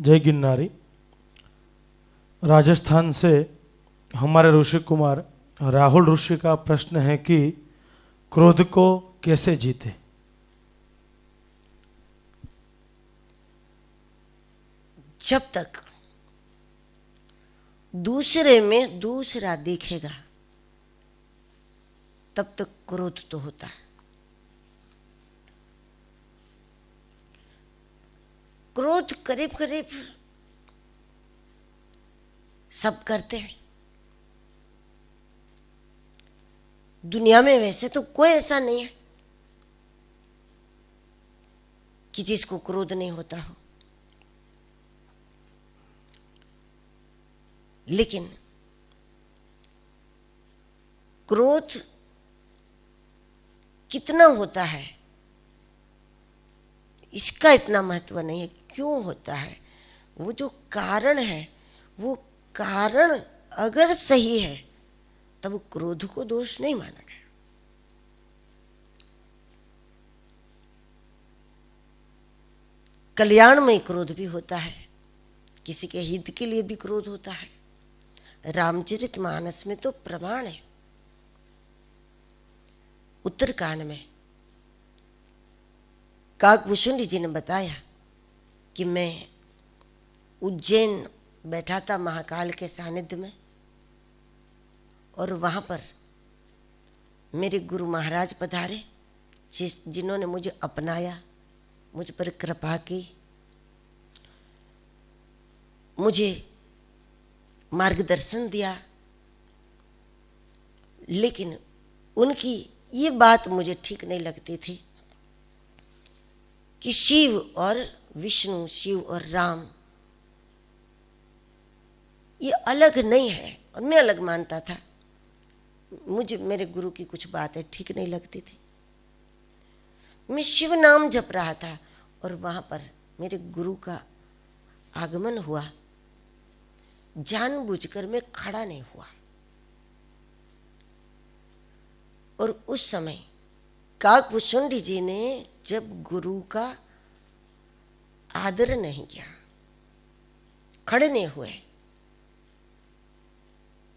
जय गिरनारी। राजस्थान से हमारे ऋषि कुमार राहुल ऋषि का प्रश्न है कि क्रोध को कैसे जीते। जब तक दूसरे में दूसरा दिखेगा तब तक क्रोध तो होता है। क्रोध करीब करीब सब करते हैं दुनिया में। वैसे तो कोई ऐसा नहीं है कि जिसको क्रोध नहीं होता हो, लेकिन क्रोध कितना होता है इसका इतना महत्व नहीं है। क्यों होता है, वो जो कारण है, वो कारण अगर सही है तब क्रोध को दोष नहीं माना गया। कल्याण में क्रोध भी होता है, किसी के हित के लिए भी क्रोध होता है। रामचरितमानस में तो प्रमाण है। उत्तरकांड में काकभूषुंडी जी ने बताया कि मैं उज्जैन बैठा था महाकाल के सानिध्य में, और वहाँ पर मेरे गुरु महाराज पधारे जिन्होंने मुझे अपनाया, मुझ पर कृपा की, मुझे मार्गदर्शन दिया। लेकिन उनकी ये बात मुझे ठीक नहीं लगती थी कि शिव और विष्णु, शिव और राम ये अलग नहीं है, और मैं अलग मानता था। मुझे मेरे गुरु की कुछ बातें ठीक नहीं लगती थी। मैं शिव नाम जप रहा था और वहां पर मेरे गुरु का आगमन हुआ। जानबूझकर मैं खड़ा नहीं हुआ, और उस समय काकभूषुंडी जी ने जब गुरु का आदर नहीं किया, खड़े नहीं हुए,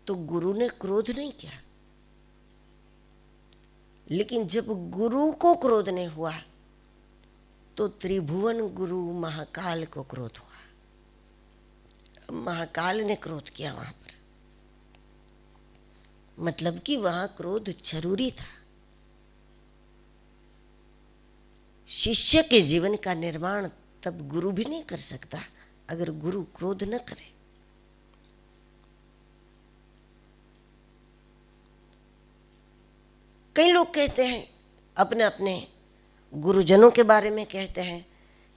तो गुरु ने क्रोध नहीं किया। लेकिन जब गुरु को क्रोध नहीं हुआ तो त्रिभुवन गुरु महाकाल को क्रोध हुआ। महाकाल ने क्रोध किया वहां पर, मतलब कि वहां क्रोध जरूरी था। शिष्य के जीवन का निर्माण तब गुरु भी नहीं कर सकता अगर गुरु क्रोध न करे। कई लोग कहते हैं, अपने अपने गुरुजनों के बारे में कहते हैं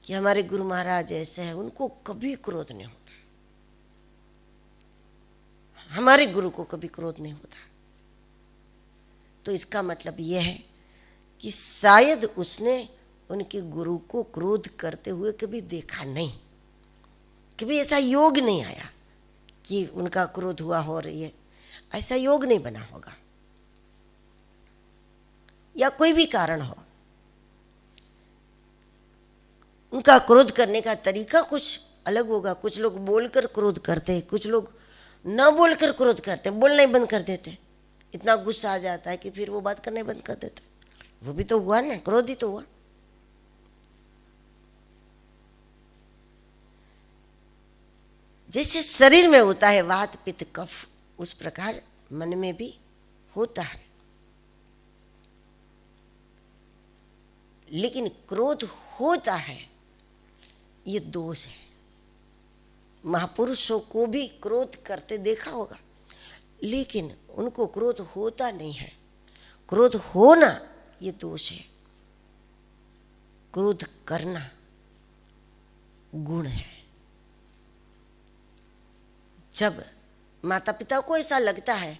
कि हमारे गुरु महाराज ऐसे हैं, उनको कभी क्रोध नहीं होता, हमारे गुरु को कभी क्रोध नहीं होता। तो इसका मतलब यह है कि शायद उसने उनके गुरु को क्रोध करते हुए कभी देखा नहीं, कभी ऐसा योग नहीं आया कि उनका क्रोध हुआ हो रही है, ऐसा योग नहीं बना होगा, या कोई भी कारण हो। उनका क्रोध करने का तरीका कुछ अलग होगा। कुछ लोग बोलकर क्रोध करते हैं, कुछ लोग न बोलकर क्रोध करते हैं, बोलना ही बंद कर देते हैं। इतना गुस्सा आ जाता है कि फिर वो बात करना ही बंद कर देते हैं। वो भी तो हुआ ना, क्रोध ही तो हुआ। जैसे शरीर में होता है वात पित्त कफ, उस प्रकार मन में भी होता है। लेकिन क्रोध होता है ये दोष है। महापुरुषों को भी क्रोध करते देखा होगा, लेकिन उनको क्रोध होता नहीं है। क्रोध होना ये दोष है, क्रोध करना गुण है। जब माता पिता को ऐसा लगता है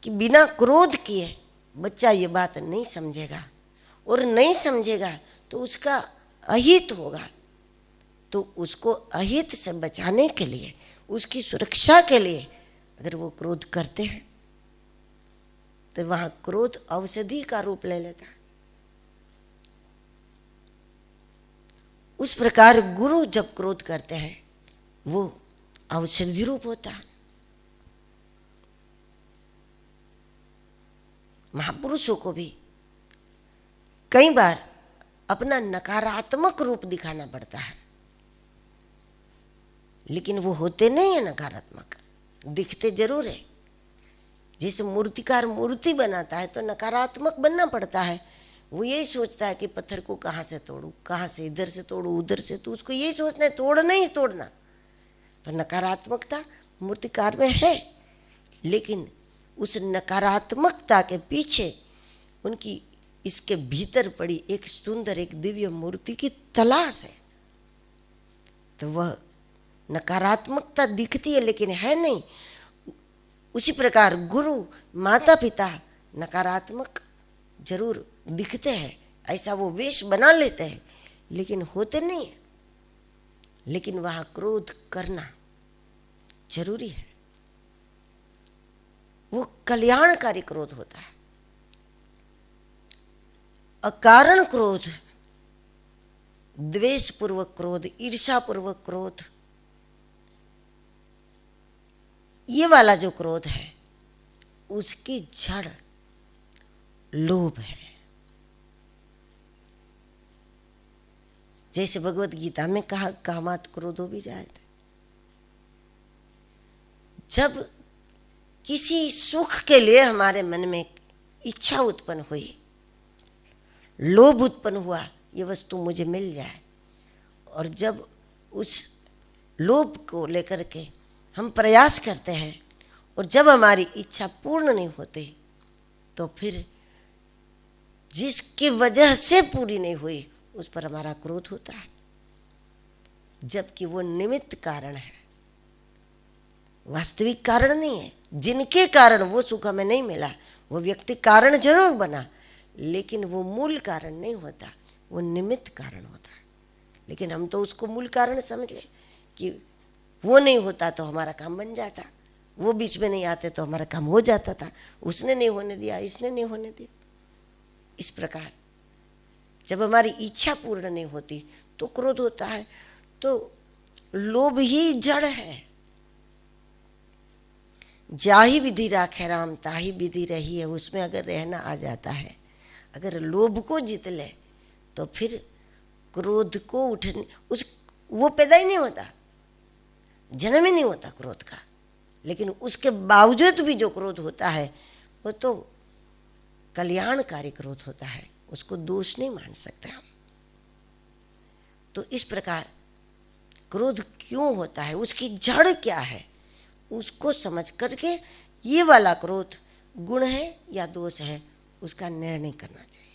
कि बिना क्रोध किए बच्चा ये बात नहीं समझेगा, और नहीं समझेगा तो उसका अहित होगा, तो उसको अहित से बचाने के लिए, उसकी सुरक्षा के लिए अगर वो क्रोध करते हैं तो वहां क्रोध औषधि का रूप ले लेता है। उस प्रकार गुरु जब क्रोध करते हैं वो औषधि रूप होता है। महापुरुषों को भी कई बार अपना नकारात्मक रूप दिखाना पड़ता है, लेकिन वो होते नहीं है नकारात्मक, दिखते जरूर है। जैसे मूर्तिकार मूर्ति बनाता है तो नकारात्मक बनना पड़ता है। वो यही सोचता है कि पत्थर को कहाँ से तोड़ूं, कहाँ से, इधर से तोड़ूं उधर से, तो उसको यही सोचना है तोड़ना ही तोड़ना। तो नकारात्मकता मूर्तिकार में है, लेकिन उस नकारात्मकता के पीछे उनकी इसके भीतर पड़ी एक सुंदर, एक दिव्य मूर्ति की तलाश है। तो वह नकारात्मकता दिखती है लेकिन है नहीं। उसी प्रकार गुरु माता पिता नकारात्मक जरूर दिखते हैं, ऐसा वो वेश बना लेते हैं, लेकिन होते नहीं है। लेकिन वहाँ क्रोध करना जरूरी है। वो कल्याणकारी क्रोध होता है। अकारण क्रोध, द्वेषपूर्वक क्रोध, ईर्ष्यापूर्वक क्रोध, ये वाला जो क्रोध है उसकी जड़ लोभ है। जैसे भगवत गीता में कहा, कामात् क्रोधो विजायते। जब किसी सुख के लिए हमारे मन में इच्छा उत्पन्न हुई, लोभ उत्पन्न हुआ, ये वस्तु मुझे मिल जाए, और जब उस लोभ को लेकर के हम प्रयास करते हैं और जब हमारी इच्छा पूर्ण नहीं होती, तो फिर जिसकी वजह से पूरी नहीं हुई उस पर हमारा क्रोध होता है, जबकि वो निमित्त कारण है, वास्तविक कारण नहीं है। जिनके कारण वो सुख हमें नहीं मिला, वो व्यक्ति कारण जरूर बना, लेकिन वो मूल कारण नहीं होता, वो निमित्त कारण होता है। लेकिन हम तो उसको मूल कारण समझ ले कि वो नहीं होता तो हमारा काम बन जाता, वो बीच में नहीं आते तो हमारा काम हो जाता था, उसने नहीं होने दिया, इसने नहीं होने दिया। इस प्रकार जब हमारी इच्छा पूर्ण नहीं होती तो क्रोध होता है। तो लोभ ही जड़ है। जाहि विधि राखे राम ताहि विधि रही है, उसमें अगर रहना आ जाता है, अगर लोभ को जीत ले तो फिर क्रोध को उठने वो पैदा ही नहीं होता, जन्म ही नहीं होता क्रोध का। लेकिन उसके बावजूद भी जो क्रोध होता है वो तो कल्याणकारी क्रोध होता है, उसको दोष नहीं मान सकते हम। तो इस प्रकार क्रोध क्यों होता है, उसकी जड़ क्या है, उसको समझ करके ये वाला क्रोध गुण है या दोष है उसका निर्णय करना चाहिए।